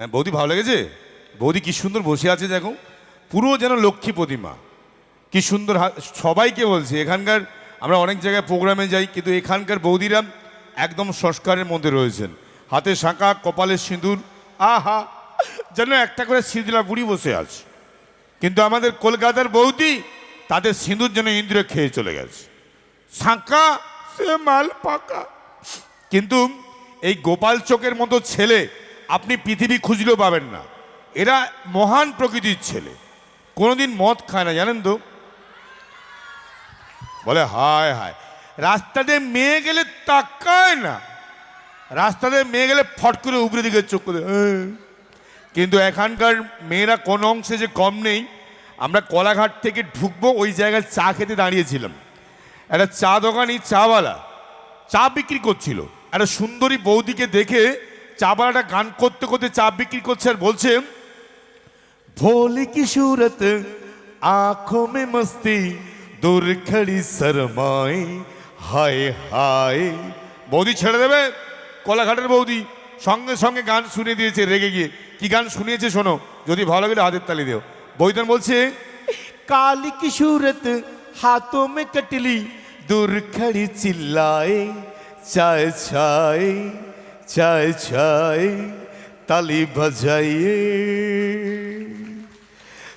হ্যাঁ বৌদি ভালো লেগেছে? বৌদি কি সুন্দর বসে আছে দেখো, পুরো যেন লক্ষ্মী প্রতিমা। কি সুন্দর সবাইকে বলছি, এখানকার আমরা অনেক জায়গায় প্রোগ্রামে যাই, কিন্তু এখানকার বৌদিরা একদম সংস্কারের মধ্যে রয়েছেন। হাতে শাঁখা, কপালে সিঁদুর, আহা যেন একটা করে সিঁদুরা বুড়ি বসে আছে। কিন্তু আমাদের কলকাতার বৌদি, তাদের সিঁদুর যেন ইন্দ্র খেয়ে চলে গেছে। শাঁখা সে মাল পাকা। কিন্তু এই গোপাল চোখের মতো ছেলে আপনি পৃথিবী খুঁজলেও পাবেন না। এরা মহান প্রকৃতির ছেলে, কোনোদিন মদ খায় না জানেন তো। বলে হায় হায়, রাস্তাতে মেয়ে গেলে তাকায় না, রাস্তাতে মেয়ে গেলে ফট করে উপরে দিকে চোখ করে। কিন্তু এখানকার মেয়েরা কোনো অংশে যে কম নেই। আমরা কলাঘাট থেকে ঢুকবো, ওই জায়গায় চা খেতে দাঁড়িয়েছিলাম। একটা চা দোকানি চাওয়ালা চা বিক্রি করছিল। একটা সুন্দরী বৌদিকে দেখে চাওয়ালাটা গান করতে করতে চা বিক্রি করছে আর বলছে, ভোলি কি सूरत आंखों में मस्ती दूर खड़ी शर्माए हाय हाय। বৌদি ছেড়ে দেবে, কলাঘাটের বৌদি সঙ্গে সঙ্গে গান শুনিয়ে দিয়েছে রেগে গিয়ে। কি গান শুনিয়েছে শোনো, যদি ভালো লাগে হাতের তালি দেও। বৌদিন বলছে, काली की सूरत हाथों में कटली दूर खड़ी चिल्लाए चाय चाय चाय चाय ताली बजाइए।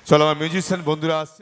চলো আমার মিউজিশিয়ান বন্ধুরা আসছে।